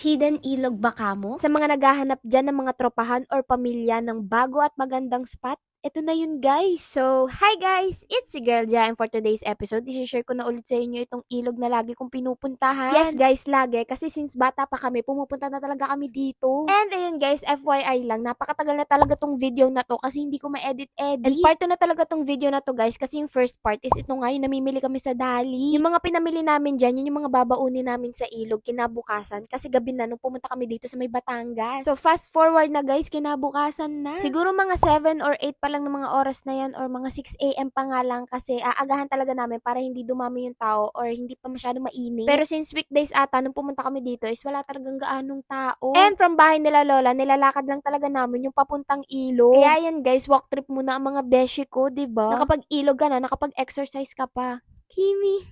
Hidden ilog ba kamo? Sa mga naghahanap dyan ng mga tropahan or pamilya ng bago at magandang spot, eto na yun guys. So, hi guys! It's your girl Ja, and for today's episode, isi-share ko na ulit sa inyo itong ilog na lagi kong pinupuntahan. Yes guys, lagi. Kasi since bata pa kami, pumupunta na talaga kami dito. And ayun guys, FYI lang, napakatagal na talaga tong video na to kasi hindi ko ma-edit-edit. And part 2 na talaga tong video na to guys kasi yung first part is ito nga yung namimili kami sa Dali. Yung mga pinamili namin dyan, yun yung mga babaunin namin sa ilog kinabukasan kasi gabi na nung pumunta kami dito sa may Batangas. So fast forward na guys, kinabukasan na. Siguro mga 7 or 8 pa lang ng mga oras na yan or mga 6 AM pa nga lang kasi aagahan talaga namin para hindi dumami yung tao or hindi pa masyado mainit. Pero since weekdays ata nung pumunta kami dito is wala talagang gaanong tao. And from bahay nila Lola, nilalakad lang talaga namin yung papuntang ilog. Kaya yan guys, walk trip muna ang mga beshi ko, diba? Nakapag-ilog ka na, nakapag-exercise ka pa. Kimi.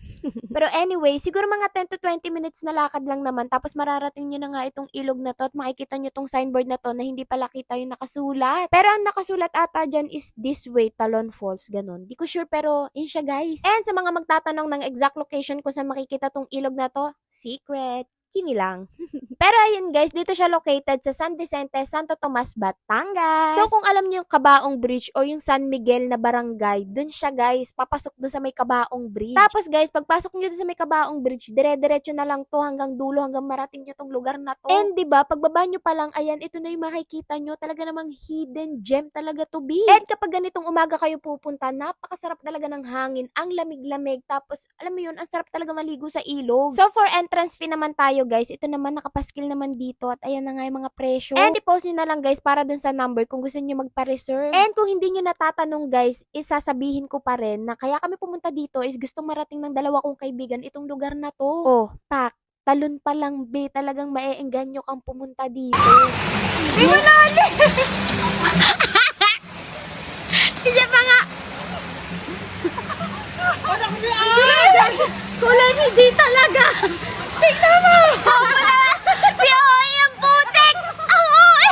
Pero anyway, siguro mga 10 to 20 minutes na lakad lang naman tapos mararating nyo na nga itong ilog na to at makikita nyo itong signboard na to na hindi pala kita yung nakasulat. Pero ang nakasulat ata dyan is this way, Talon Falls, ganun. Di ko sure pero yun siya guys. And sa mga magtatanong ng exact location kung saan makikita tong ilog na to, secret. Kimi lang. Pero ayun guys, dito siya located sa San Vicente, Santo Tomas, Batangas. So kung alam niyo yung Cabaong Bridge o yung San Miguel na barangay, dun siya guys, papasok dun sa may Cabaong Bridge. Tapos guys, pagpasok niyo dun sa may Cabaong Bridge, dire-diretso na lang to hanggang dulo, hanggang marating niyo tong lugar na to. And diba, pagbaba niyo pa lang, ayan, ito na yung makikita niyo, talaga namang hidden gem talaga to be. And kapag ganitong umaga kayo pupunta, napakasarap talaga ng hangin, ang lamig-lamig, tapos alam mo yun, ang sarap talaga maligo sa ilog. So for entrance fee naman tayo guys, ito naman nakapaskil naman dito at ayan na nga yung mga presyo. And i-post nyo na lang guys para dun sa number kung gusto nyo magpa-reserve. And kung hindi nyo natatanong guys, isasabihin ko pa rin na kaya kami pumunta dito is gustong marating ng dalawa kong kaibigan itong lugar na to. Oh, pak! Talon pa lang be, talagang maeengganyo kang pumunta dito. Di mo nali! Isa pa nga! Kulay hindi talaga! Tingnan mo! Si Oy ang putik! Ang Oy!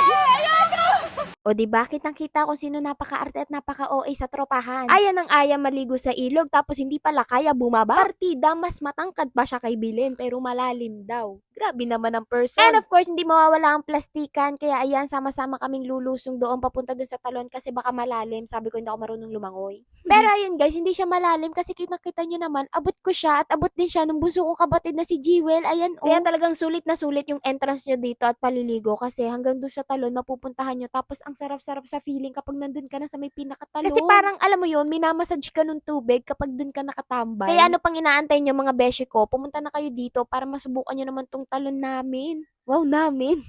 O di bakit nakita kung sino napaka-arte at napaka-OA sa tropahan? Ayan ang aya maligo sa ilog tapos hindi pala kaya bumaba. Partida, mas matangkad pa siya kay Bilin pero malalim daw. Grabe naman ang person. And of course, hindi mawawala ang plastikan. Kaya ayan, sama-sama kaming lulusong doon papunta dun sa talon kasi baka malalim. Sabi ko, hindi ako marunong lumangoy. Pero ayun guys, hindi siya malalim kasi kita nyo naman, abot ko siya at abot din siya nung bunso kong kapatid na si Jewel. Ayan, oh. Kaya talagang sulit na sulit yung entrance nyo dito at paliligo kasi hanggang dun sa talon, mapupuntahan nyo. Tapos ang sarap-sarap sa feeling kapag nandun ka na sa may pinakatalon. Kasi parang, alam mo yun, minamassage ka nung tubig kapag dun ka nakatambay. Kaya ano pang inaantay nyo mga beshi ko, pumunta na kayo dito para masubukan nyo naman tong talon namin. Wow, namin.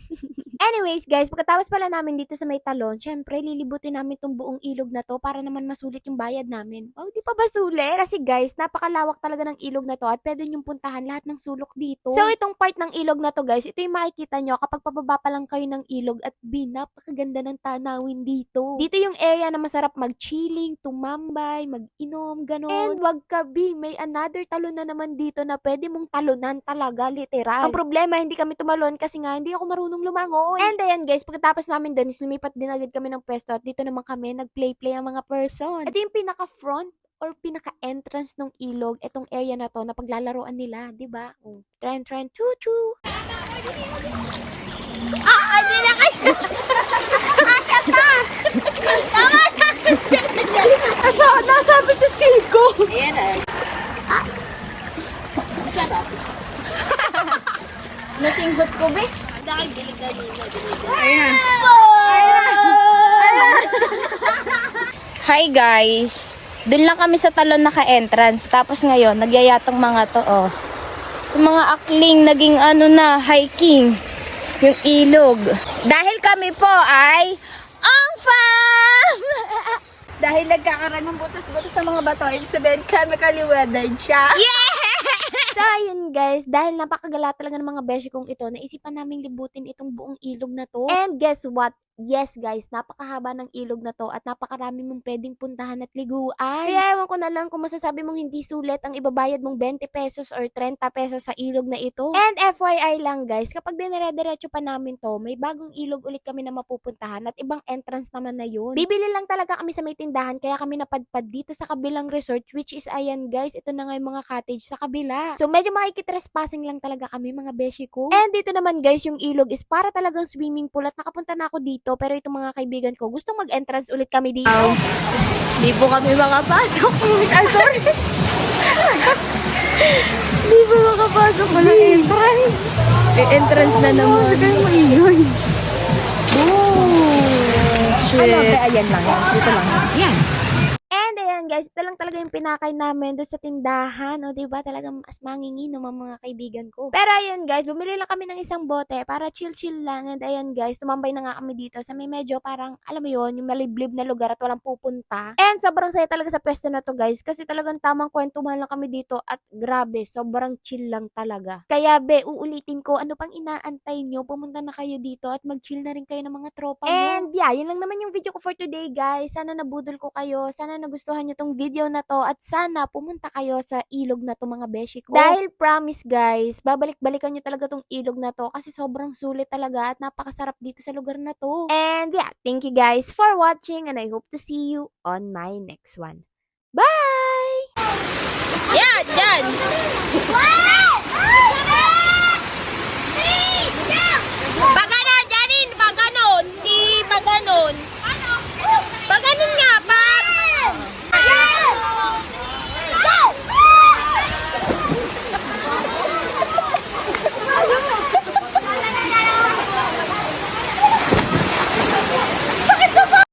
Anyways, guys, pagkatapos pala namin dito sa may talon, syempre, lilibutin namin tong buong ilog na to para naman masulit yung bayad namin. Oh, di pa ba sulit? Kasi guys, napakalawak talaga ng ilog na to at pwede nyong puntahan lahat ng sulok dito. So, itong part ng ilog na to, guys, ito yung makikita nyo kapag pababa pa lang kayo ng ilog at napakaganda ng tanawin dito. Dito yung area na masarap mag-chilling, tumambay, mag-inom, ganon. And wag ka, may another talon na naman dito na pwede mong talunan talaga, literal. Ang problema, hindi kami tumalon kasi nga hindi ako marunong lumangoy. And ayan guys, pagkatapos namin doon is lumipat din agad kami ng pwesto at dito naman kami nag-play-play ang mga person. Ito yung pinaka-front or pinaka-entrance ng ilog, itong area na to na paglalaroan nila, di ba? Tren, choo-choo! Hindi na kasi! Asata! Tama na! Nasabi sa siko! Ayan na. Nasinghot ko, be? Ayan. Hi guys! Doon lang kami sa talon naka-entrance. Tapos ngayon, nagyayatong mga to, oh. Yung mga akling naging hiking. Yung ilog. Dahil kami po ay ang farm! Dahil nagkakaroon ng butas-butas sa mga bato, ibig sabihin kami kaliwanan siya. Yeah! So, ayun guys, dahil napakagala talaga ng mga beshi kong ito, naisipan namin libutin itong buong ilog na to. And guess what? Yes guys, napakahaba ng ilog na to at napakarami mong pwedeng puntahan at liguan. Kaya ewan ko na lang kung masasabi mong hindi sulit ang ibabayad mong 20 pesos or 30 pesos sa ilog na ito. And FYI lang guys, kapag dinire-diretso pa namin to, may bagong ilog ulit kami na mapupuntahan at ibang entrance naman na yun. Bibili lang talaga kami sa may tindahan kaya kami napadpad dito sa kabilang resort which is ayan guys, ito na nga yung mga cottage sa kabila. So, medyo makikitrespassing lang talaga kami, mga beshi ko. And dito naman, guys, yung ilog is para talagang swimming pool at nakapunta na ako dito. Pero itong mga kaibigan ko, gustong mag-entrance ulit kami dito. Di po kami makapasok. Ay, sorry. Di po makapasok. Walang entrance. Entrance na naman. Shit. Ayan lang yan. Dito lang yan. Yan. And ayan guys, ito lang talaga yung pinakay namin doon sa tindahan. O diba talagang mas manginginom ang mga kaibigan ko. Pero ayan guys, bumili lang kami ng isang bote para chill-chill lang. And ayan guys, tumambay na nga kami dito sa may medyo parang, alam mo yon yung maliblib na lugar at walang pupunta. And sobrang saya talaga sa pwesto na to guys. Kasi talagang tamang kwentuhan lang kami dito. At grabe, sobrang chill lang talaga. Kaya be, uulitin ko, ano pang inaantay nyo? Pumunta na kayo dito at mag-chill na rin kayo ng mga tropa nyo. And yeah, yun lang naman yung video ko for today guys. Sana nabudol ko kayo. Sana nagustuhan nyo tong video na to at sana pumunta kayo sa ilog na to mga beshi ko. Dahil promise guys, babalik-balikan nyo talaga tong ilog na to kasi sobrang sulit talaga at napakasarap dito sa lugar na to. And yeah, thank you guys for watching and I hope to see you on my next one. Bye! Yan, yan.